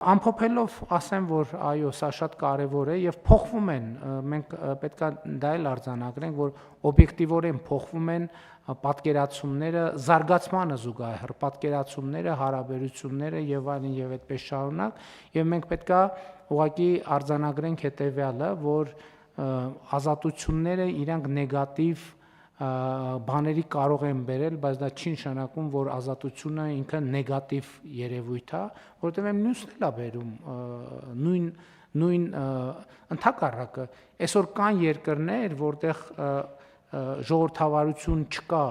Ամփոփելով ասեմ, որ այո, սա շատ կարևոր է եւ փոխվում են, մենք պետք է դա էլ արձանագրենք, որ օբյեկտիվորեն փոխվում են պատկերացումները, զարգացմանը զուգահեռ պատկերացումները, հարաբերությունները եւ այլն եւ այդպես շարունակ, եւ մենք պետք է ուղղակի արձանագրենք հետեւյալը, որ ազատությունները իրանք նեգատիվ բաների կարող են բերել, բայց դա չի նշանակում, որ ազատությունը ինքը նեգատիվ երևույթ է, որովհետև մյուսն էլ է բերում նույն ընդհակառակը, այսօր կան երկրներ, որտեղ ժողովրդավարություն չկա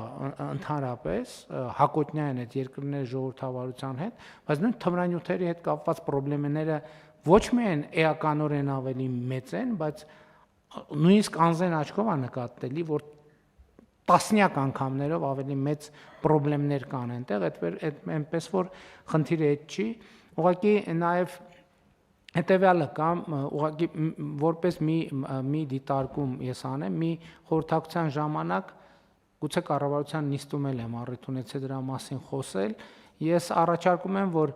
ընդհանրապես, հակոտնյա են այդ երկրները ժողովրդավարության հետ, բայց նույն թմրանյութերի հետ կապված խնդիրները ոչ միայն էականորեն ավելի մեծ են, բայց նույնիսկ անձեն աչքով է նկատելի, որ տասնյակ անգամներով ավելի մեծ խնդիրներ կան այնտեղ, այնպես որ խնդիրը այդ չի, ուղղակի նաև հետևյալը կամ ուղղակի որպես մի դիտարկում ես անեմ, մի խորհրդակցության ժամանակ գուցե կառավարության նիստում էլ եմ առիթ ունեցել դրա մասին խոսել, ես առաջարկում եմ, որ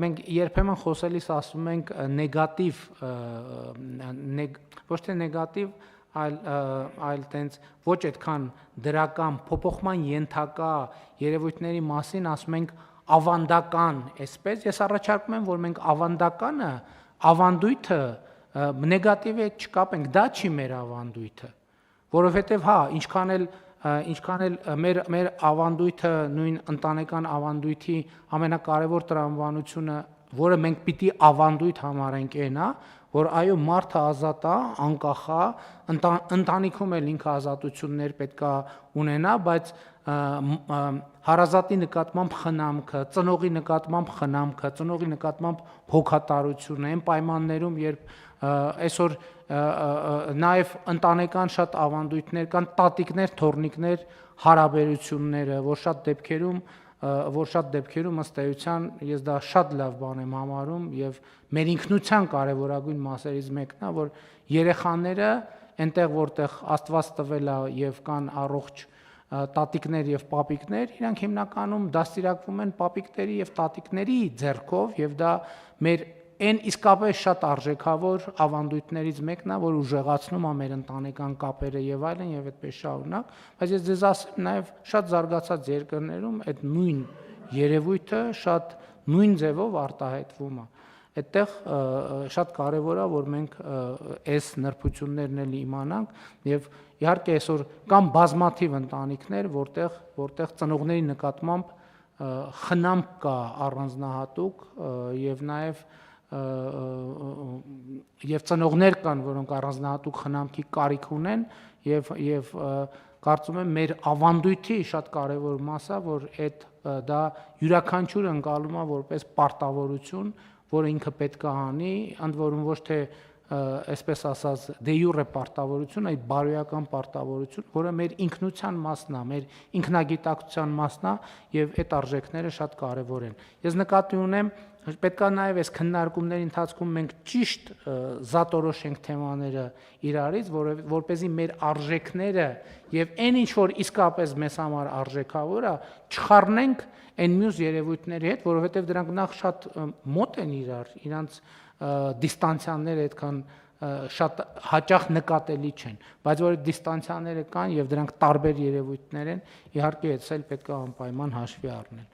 մենք երբեմն խոսելիս ասում ենք նեգատիվ, ոչ թե նեգատիվ, այլ տենց ոչ այդքան դրական փոփոխման ենթակա երևույթների մասին ասում ենք ավանդական, այսպես ես առաջարկում եմ, որ մենք ավանդականը, ավանդույթը նեգատիվի հետ չկապենք, դա չի մեր ավանդույթը, որովհետև հա, ինչքան էլ մեր ավանդույթը նույն ընտանեկան ավանդույթի ամենակարևոր տրամաբանությունը, որը մենք պիտի ավանդույթ համարենք այն է, որ այո մարդը ազատ է, անկախ է, ընտանիքում էլ ինքը ազատություններ պետք է ունենա, բայց հարազատի նկատմամբ խնամքը, ծնողի նկատմամբ խնամքը, ծնողի նկատմամբ հոգատարությունը, այն պայմաններում, երբ այսօր նաև ընտանեկան շատ ավանդույթներ կան, տատիկներ, թոռնիկներ հարաբերությունները, որ շատ դեպքերում ըստ էության ես դա շատ լավ բան եմ համարում եւ մեր ինքնության կարևորագույն մասերից մեկն է, որ երեխաները այնտեղ որտեղ Աստված տվել է եւ կան առողջ տատիկներ եւ պապիկներ, իրանք հիմնականում դաստիարակվում են պապիկների եւ տատիկների ձեռքով եւ դա մեր այն իսկապես շատ արժեքավոր ավանդույթներից մեկն է, որ ուժեղացնում է մեր ընտանեկան կապերը եւ այլն եւ այդպես շարունակ, բայց ես ձեզ ասեմ նաեւ շատ զարգացած երկրներում այդ նույն երևույթը շատ նույն ձևով արտահայտվում է։ Այդտեղ շատ կարևոր է, որ մենք այս նրբություններն էլ իմանանք եւ իհարկե այսօր կան բազմաթիվ ընտանիքներ, որտեղ ծնողների նկատմամբ խնամք կա առանձնահատուկ եւ նաեւ եւ ծնողներ կան, որոնք առանձնահատուկ խնամքի կարիք ունեն եւ կարծում եմ մեր ավանդույթի շատ կարևոր մաս է, որ դա յուրաքանչյուրը ընկալում է որպես պարտավորություն, որը ինքը պետք է անի, ընդ որում ոչ թե այսպես ասած դե յուրե պարտավորություն, այլ բարոյական պարտավորություն, որը մեր ինքնության մասն է, մեր ինքնագիտակցության մասն է եւ այդ արժեքները շատ կարեւոր են։ Ես նկատի ունեմ, պետք է նաեւ այս քննարկումների ընթացքում մենք ճիշտ զատորոշենք թեմաները իրարից, որպեսզի մեր արժեքները եւ այն ինչ որ իսկապես մեզ համար արժեքավոր է, չխառնենք այն մյուս երևույթների հետ, որովհետեւ դրանք նախ շատ մոտ են իրար, իրանց դիստանցիաները այդքան շատ հաճախ նկատելի չեն, բայց որ դիստանցիաները կան եւ դրանք տարբեր երևույթներ են, իհարկե էս էլ պետք է անպայման հաշվի առնել։